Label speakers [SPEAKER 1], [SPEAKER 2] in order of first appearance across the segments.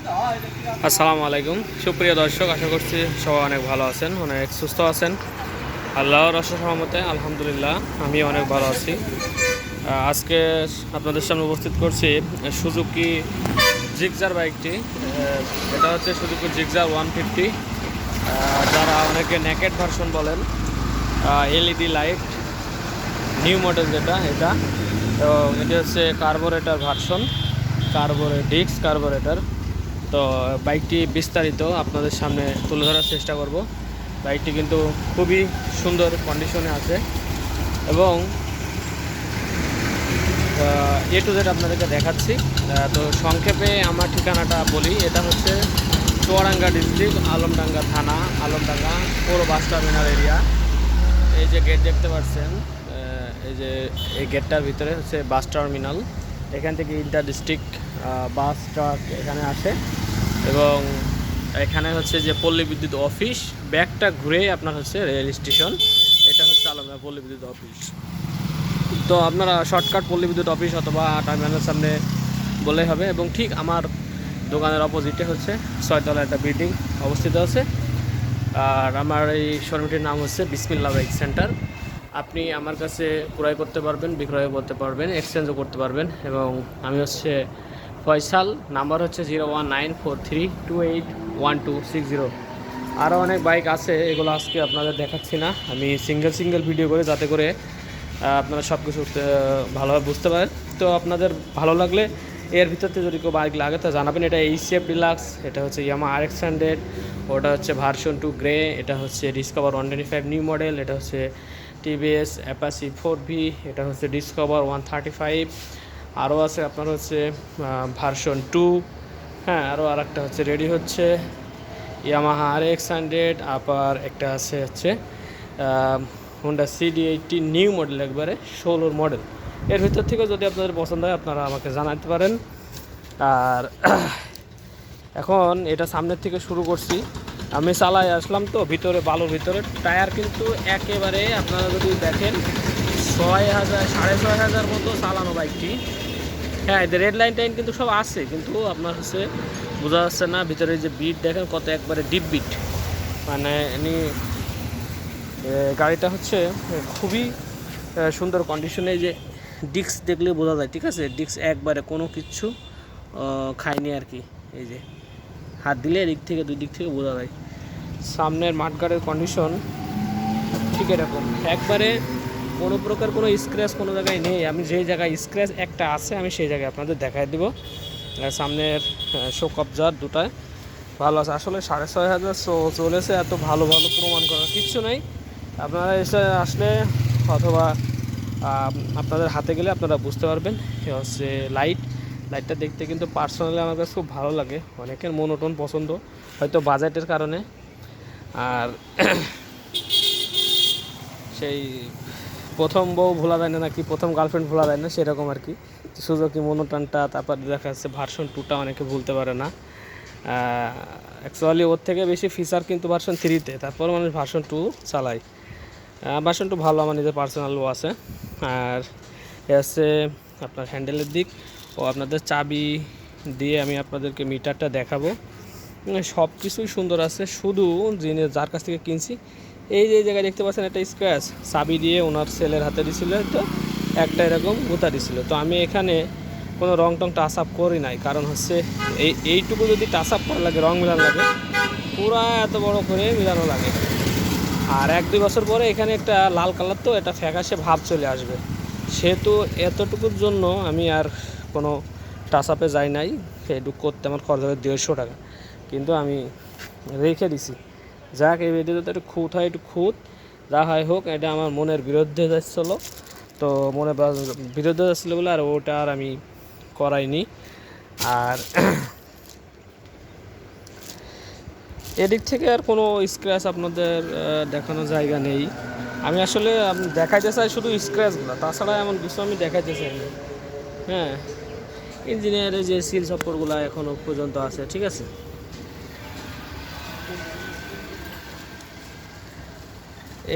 [SPEAKER 1] আসসালামু আলাইকুম সুপ্রিয় দর্শক, আশা করছি সবাই অনেক ভালো আছেন, অনেক সুস্থ আছেন। আল্লাহর অশেষ রহমতে আলহামদুলিল্লাহ আমি অনেক ভালো আছি। আজকে আপনাদের সামনে উপস্থিত করছি সুজুকি জিক্সার বাইকটি। এটা হচ্ছে সুজুকি জিক্সার 150, যারা অনেকে নেকেড ভার্সন বলেন। এলইডি লাইট নিউ মডেল যেটা, এটা এবং এটা হচ্ছে কার্বোরেটর ভার্সন, ডিস্ক কার্বোরেটর। তো বাইকটি বিস্তারিত আপনাদের সামনে তুলে ধরার চেষ্টা করব। বাইকটি কিন্তু খুবই সুন্দর কন্ডিশনে আছে এবং এ টু জেড আপনাদেরকে দেখাচ্ছি। তো সংক্ষেপে আমার ঠিকানাটা বলি, এটা হচ্ছে চুয়াডাঙ্গা ডিস্ট্রিক্ট, আলমডাঙ্গা থানা, আলমডাঙ্গা পৌর বাস টার্মিনাল এরিয়া। এই যে গেট দেখতে পাচ্ছেন, এই যে এই গেটটার ভিতরে হচ্ছে বাস টার্মিনাল। এখান থেকে ইন্টার ডিস্ট্রিক্ট বাস ট্রাক এখানে আসে এবং এখানে হচ্ছে যে পল্লী বিদ্যুৎ অফিস, ব্যাকটা ঘুরে আপনার হচ্ছে রেল স্টেশন। এটা হচ্ছে আলমডাঙ্গা পল্লী বিদ্যুৎ অফিস। তো আপনারা শর্টকাট পল্লী বিদ্যুৎ অফিস অথবা টার্মিনালের সামনে বললেই হবে এবং ঠিক আমার দোকানের অপোজিটে হচ্ছে 6তলা একটা বিল্ডিং অবস্থিত আছে। আর আমার এই শোরুমটির নাম হচ্ছে বিসমিল্লাহ বাইক সেন্টার। আপনি আমার কাছে ক্রয় করতে পারবেন, বিক্রয় করতে পারবেন, এক্সচেঞ্জও করতে পারবেন। এবং আমি হচ্ছে ফয়সাল, নাম্বার হচ্ছে 01943281260। আরও অনেক বাইক আছে, এগুলো আজকে আপনাদের দেখাচ্ছি না, আমি সিঙ্গেল ভিডিও করে, যাতে করে আপনারা সব কিছু ভালোভাবে বুঝতে পারেন। তো আপনাদের ভালো লাগলে এর ভিতরতে যদি কেউ বাইক লাগে তো জানাবেন। এটা এইচএফ ডিলাক্স, এটা হচ্ছে ইয়ামাহা RX100, ওটা হচ্ছে ভার্সন 2 গ্রে, এটা হচ্ছে ডিসকভার 125 নিউ মডেল, এটা হচ্ছে টিভিএস অ্যাপাচি 4V, এটা হচ্ছে ডিসকভার 135। আরও আছে আপনার হচ্ছে ভার্সন 2। হ্যাঁ, আরও আরেকটা হচ্ছে রেডি হচ্ছে ইয়ামাহা RX100। আবার একটা আছে হচ্ছে হোন্ডা CD80 নিউ মডেল, একবারে 16 মডেল। এর ভিতর থেকে যদি আপনাদের পছন্দ হয় আপনারা আমাকে জানাতে পারেন। আর এখন এটা সামনের থেকে শুরু করছি, আমি চালাই আসলাম তো ভিতরে, বালুর ভিতরে টায়ার কিন্তু একেবারে আপনারা যদি দেখেন 6000 6500 মতো চালানো বাইকটি। হ্যাঁ, এদের রেড লাইন টাইন কিন্তু সব আছে, কিন্তু আপনার হচ্ছে বোঝা যাচ্ছে না। ভিতরে যে বিট দেখেন কত, একবারে ডিপ বিট, মানে গাড়িটা হচ্ছে খুবই সুন্দর কন্ডিশনে। যে ডিস্ক দেখলে বোঝা যায়, ঠিক আছে, ডিস্ক একবারে কোনো কিচ্ছু খায়নি আর কি। এই যে হাত দিলে এদিক থেকে দুই দিক থেকে বোঝা যায়। সামনের মাঠগার্ডের কন্ডিশন ঠিক এরকম, একবারে কোনো প্রকার কোনো স্ক্র্যাচ কোনো জায়গায় নেই। আমি যেই জায়গায় স্ক্র্যাচ একটা আছে আমি সেই জায়গায় আপনাদের দেখাই দেবো। সামনের শোক অবজার দুটায় ভালো আছে। আসলে 6500 চলেছে, এত ভালো প্রমাণ করার কিচ্ছু নাই। আপনারা এসে আসলে অথবা আপনাদের হাতে গেলে আপনারা বুঝতে পারবেন। হচ্ছে লাইটটা দেখতে কিন্তু পার্সোনালি আমার কাছে খুব ভালো লাগে। অনেকের মনোটোন পছন্দ, হয়তো বাজেটের কারণে। আর সেই প্রথম বউ ভোলা যায় না নাকি, প্রথম গার্লফ্রেন্ড ভোলা যায় না, সেরকম আর কি। সুজুকি মনোটনটা, তারপর দেখা যাচ্ছে ভার্সন 2টা অনেকে ভুলতে পারে না। অ্যাকচুয়ালি ওর থেকে বেশি ফিচার কিন্তু ভার্সন 3তে, তারপর মানুষ ভার্সন 2 চালায়। ভার্সন 2 ভালো, আমার নিজের পার্সোনালও আছে। আর এ হচ্ছে আপনার হ্যান্ডেলের দিক ও আপনাদের চাবি দিয়ে আমি আপনাদেরকে মিটারটা দেখাবো। সব কিছুই সুন্দর আছে, শুধু যিনি যার কাছ থেকে কিনছি এই যে জায়গায় দেখতে পাচ্ছেন একটা স্ক্র্যাচ, চাবি দিয়ে ওনার ছেলের হাতে দিছিল, তো একটা এরকম গুঁতা দিছিল। তো আমি এখানে কোনো রং টং টাচ আপ করি নাই, কারণ হচ্ছে এইটুকু যদি টাচ আপ করা লাগে, রং মিলানো লাগে, পুরা এত বড় করে মিলানো লাগে। আর 1-2 বছর পরে এখানে একটা লাল কালার, তো এটা ফ্যাকাশে ভাব চলে আসবে। সেহেতু এতটুকুর জন্য আমি আর কোনো টাচ আপে যাই নাই। এটুকু করতে আমার খরচ হবে 150 টাকা, কিন্তু আমি রেখে দিছি। যাক, এই ভিডিওতে একটু খুঁত হয়, একটু খুঁত যা হয় হোক। এটা আমার মনের বিরুদ্ধে যাচ্ছিলো, তো বিরুদ্ধে যাচ্ছিলো বলে আর ওটা আর আমি করাইনি। আর এদিক থেকে আর কোনো স্ক্র্যাচ আপনাদের দেখানোর জায়গা নেই। আমি আসলে দেখাইতে চাই শুধু স্ক্র্যাচগুলো, তাছাড়া এমন কিছু আমি দেখাইতে চাই না। হ্যাঁ, ইঞ্জিনিয়ারের যে সিল সফরগুলো এখনও পর্যন্ত আছে, ঠিক আছে।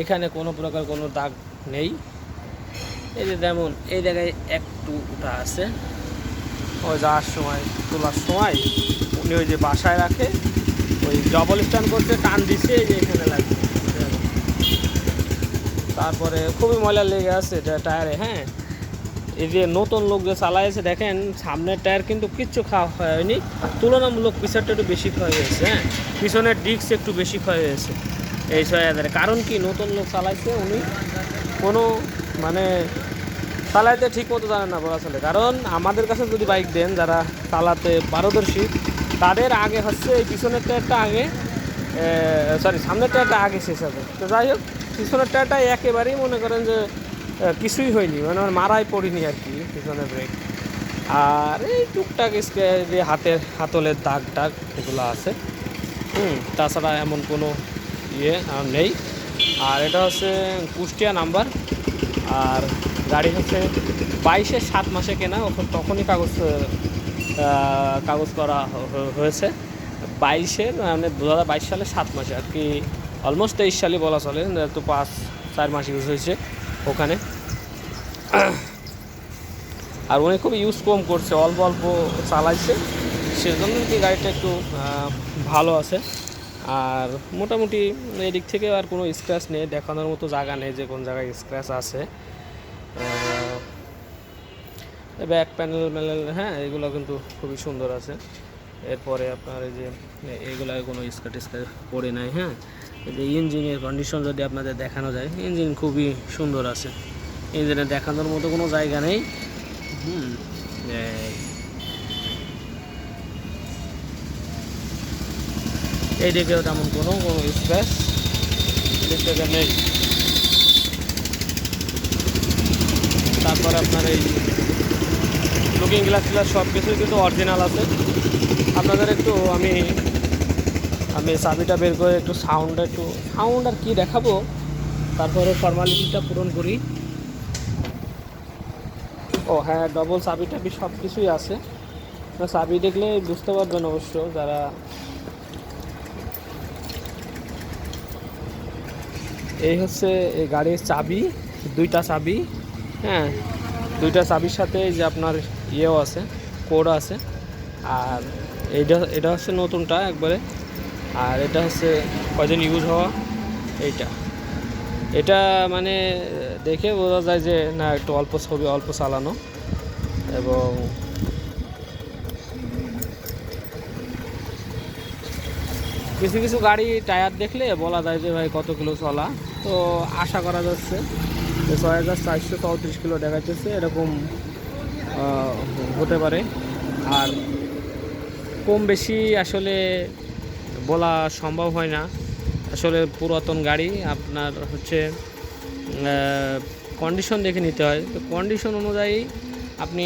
[SPEAKER 1] এখানে কোনো প্রকার কোনো দাগ নেই। এই যে যেমন এই জায়গায় একটু উঠা আছে, ওই যাওয়ার সময় তোলার সময় আপনি ওই যে বাসায় রাখে ওই ডবল স্ট্যান্ড করতে টান দিচ্ছে এই যে এখানে লাগবে। তারপরে খুবই ময়লা লেগে আছে এটা টায়ারে। হ্যাঁ, এই যে নতুন লোক যে চালাইছে দেখেন সামনের টায়ার কিন্তু কিচ্ছু খাওয়া হয়নি, তুলনামূলক পিছারটা একটু বেশি ক্ষয় হয়েছে। হ্যাঁ, পিছনের ডিস্ক একটু বেশি ক্ষয় হয়েছে এই 6000-এর। কারণ কি, নতুন লোক চালাইছে, উনি কোনো মানে চালাইতে ঠিক মতো জানেন না বলা চলে। কারণ আমাদের কাছে যদি বাইক দেন যারা চালাতে পারদর্শী, তাদের আগে হচ্ছে এই পিছনের টায়ারটা আগে, সরি সামনের টায়ারটা আগে শেষ হবে। তো যাই হোক, পিছনের টায়ারটা একেবারেই মনে করেন যে কিছুই হয়নি, মানে মারাই পড়িনি আর কি পিছনে ব্রেক। আর এই টুকটাক যে হাতলের দাগ টাগ এগুলো আছে। তাছাড়া এমন কোনো ইয়ে নেই। আর এটা হচ্ছে কুষ্টিয়া নাম্বার, আর গাড়ি হচ্ছে 22-এর 7 মাসে কেনা, তখনই কাগজ করা হয়েছে 22-এর, মানে 2022 সালে 7 মাসে আর কি, অলমোস্ট 23 সালই বলা চলে, তো 5-4 মাস ইউজ হয়েছে ওখানে। আর উনি খুব ইউজ কম করছে, অল্প অল্প চালাইছে, সেজন্য কি গাড়িটা একটু ভালো আছে। আর মোটামুটি এদিক থেকে আর কোনো স্ক্র্যাচ নেই, দেখানোর মতো জায়গা নেই যে কোন জায়গায় স্ক্র্যাচ আছে। ব্যাক প্যানেল হ্যাঁ, এগুলো কিন্তু খুবই সুন্দর আছে। এরপরে আপনার এই যে এইগুলো কোনো স্ক্র্যাচ পড়ে নাই। হ্যাঁ, এই যে ইঞ্জিনের কন্ডিশন যদি আপনাদের দেখানো যায়, ইঞ্জিন খুবই সুন্দর আছে, ইঞ্জিনে দেখানোর মতো কোনো জায়গা নেই। এই দিকেও তেমন কোনো স্ক্র্যাচ দেখতে নেই। তারপরে আপনার এই লুকিং গ্লাস সব কিছুই কিন্তু অরিজিনাল আছে। আপনাদের একটু আমি চাবিটা বের করে একটু সাউন্ড আর কি দেখাবো, তারপরে ফর্মালিটিটা পূরণ করি। ও হ্যাঁ, ডবল চাবিটা সব কিছুই আছে, চাবি দেখলে বুঝতে পারবেন অবশ্য যারা। এই হচ্ছে এই গাড়ির চাবি, 2টা চাবি। হ্যাঁ, 2টা চাবির সাথে যে আপনার ইয়েও আছে, কোড আছে। আর এটা হচ্ছে নতুনটা একবারে, আর এটা হচ্ছে কয়দিন ইউজ হওয়া। এটা মানে দেখে বোঝা যায় যে না একটু অল্প চালানো। এবং কিছু কিছু গাড়ি টায়ার দেখলে বলা যায় যে ভাই কত কিলো চলা, তো আশা করা যাচ্ছে যে 6434 কিলো দেখাচ্ছে, এরকম হতে পারে। আর কম বেশি আসলে বলা সম্ভব হয় না, আসলে পুরাতন গাড়ি আপনার হচ্ছে কন্ডিশন দেখে নিতে হয়। তো কন্ডিশন অনুযায়ী আপনি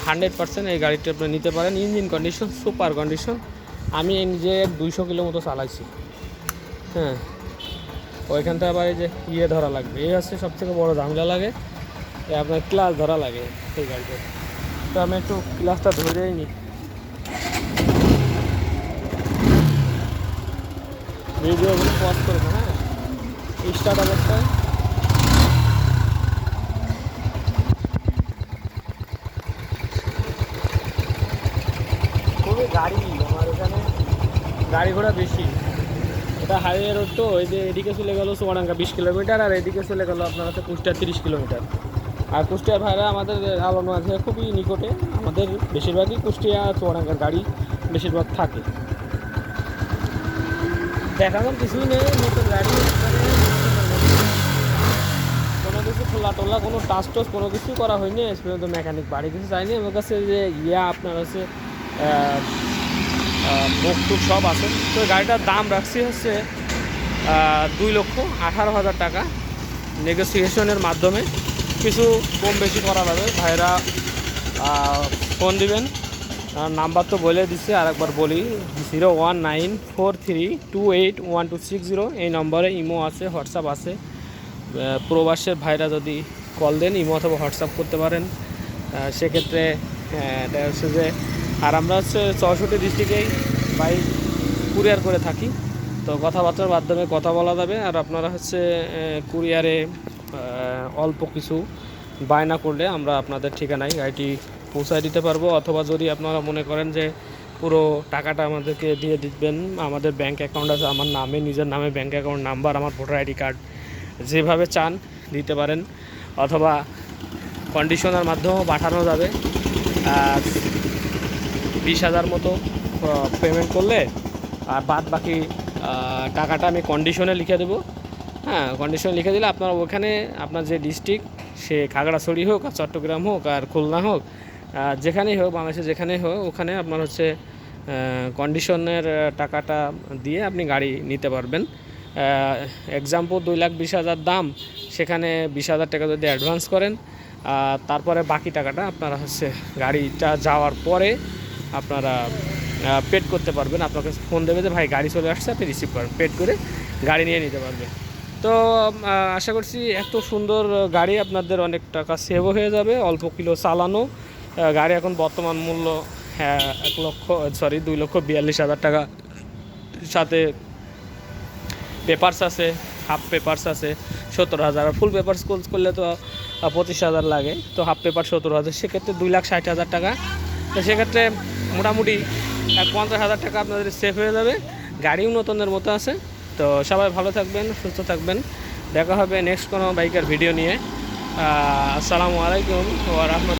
[SPEAKER 1] 100% এই গাড়িটা আপনি নিতে পারেন। Engine condition super condition. আমি নিজে 200 কিলো মতো চালাইছি। হ্যাঁ, ওইখান থেকে আবার এই যে ইয়ে ধরা লাগবে, এই হচ্ছে সবথেকে বড় ঝামেলা লাগে, আপনার ক্লাস ধরা লাগে এই গাড়িতে। তো আমি একটু ক্লাসটা ধরেই নিই, ভিডিওগুলো পজ করবো। হ্যাঁ, স্টার্ট অবস্থায় খুবই গাড়ি, আমার এখানে গাড়ি ঘোড়া বেশি। এটা হাইওয়ে রোড, তো এই যে এদিকে চলে গেল চুয়াডাঙ্গা 20 কিলোমিটার, আর এদিকে চলে গেল আপনার হচ্ছে কুষ্টিয়া 30 কিলোমিটার। আর কুষ্টিয়ার ভাইরা আমাদের আলো মাঝে খুবই নিকটে, আমাদের বেশিরভাগই কুষ্টিয়া চুয়াডাঙ্গার গাড়ি বেশিরভাগ থাকে। দেখানোর কিছুই নেই, নতুন গাড়ি কোনো কিছু খোলা টোলা কোনো টাচ টাচ কোনো কিছুই করা হয়নি, পর্যন্ত মেকানিক বাড়ি কিছু চাইনি। আমার কাছে যে আপনার হচ্ছে মুখ সব আছে। তো গাড়িটার দাম রাখছি হচ্ছে 2,18,000 টাকা। নেগোসিয়েশনের মাধ্যমে কিছু কম বেশি করা যাবে। ভাইরা ফোন দিবেন, নাম্বার তো বলে দিচ্ছি, আর একবার বলি 01943281260। এই নম্বরে ইমো আছে, হোয়াটসঅ্যাপ আছে। প্রবাসের ভাইরা যদি কল দেন, ইমো অথবা হোয়াটসঅ্যাপ করতে পারেন। সেক্ষেত্রে এটা হচ্ছে যে, আর আমরা হচ্ছে 64 ডিস্ট্রিক্টেই বাইক কুরিয়ার করে থাকি, তো কথাবার্তার মাধ্যমে কথা বলা যাবে। আর আপনারা হচ্ছে কুরিয়ারে অল্প কিছু বায়না করলে আমরা আপনাদের ঠিকানায় গাড়িটি পৌঁছায় দিতে পারবো। অথবা যদি আপনারা মনে করেন যে পুরো টাকাটা আমাদেরকে দিয়ে দিবেন। আমাদের ব্যাংক অ্যাকাউন্ট আছে আমার নামে, নিজের নামে ব্যাংক অ্যাকাউন্ট নাম্বার, আমার ভোটার আইডি কার্ড, যেভাবে চান দিতে পারেন, অথবা কন্ডিশনার মাধ্যমেও পাঠানো যাবে। 20,000 মতো পেমেন্ট করলে আর বাদ বাকি টাকাটা আমি কন্ডিশনে লিখে দেবো। হ্যাঁ, কন্ডিশনে লিখে দিলে আপনার ওখানে আপনার যে ডিস্ট্রিক্ট, সে খাগড়াছড়ি হোক আর চট্টগ্রাম হোক আর খুলনা হোক, যেখানেই হোক, বাংলাদেশে যেখানেই হোক, ওখানে আপনার হচ্ছে কন্ডিশনের টাকাটা দিয়ে আপনি গাড়ি নিতে পারবেন। এক্সাম্পল 2,20,000 দাম, সেখানে 20,000 টাকা যদি অ্যাডভান্স করেন, তারপরে বাকি টাকাটা আপনারা হচ্ছে গাড়িটা যাওয়ার পরে আপনারা পেড করতে পারবেন। আপনাকে ফোন দেবে যে ভাই গাড়ি চলে আসছে, আপনি রিসিভ করেন, পেড করে গাড়ি নিয়ে নিতে পারবেন। তো আশা করছি এত সুন্দর গাড়ি আপনাদের অনেক টাকা সেভও হয়ে যাবে, অল্প কিলো চালানো গাড়ি। এখন বর্তমান মূল্য 2,42,000 টাকা, সাথে পেপারস আছে, হাফ পেপারস আছে 70,000, আর ফুল পেপারস করলে তো 25,000 লাগে, তো হাফ পেপার 70,000, সেক্ষেত্রে 2,60,000 টাকা। তো সেক্ষেত্রে মোটামুটি 50,000 টাকা আপনাদের সেভ হয়ে যাবে। গাড়িও নতুনের মতো আছে। তো সবাই ভালো থাকবেন, সুস্থ থাকবেন, দেখা হবে নেক্সট কোনো বাইকের ভিডিও নিয়ে। আসসালামু আলাইকুম ওয়া রাহমাতুল্লাহ।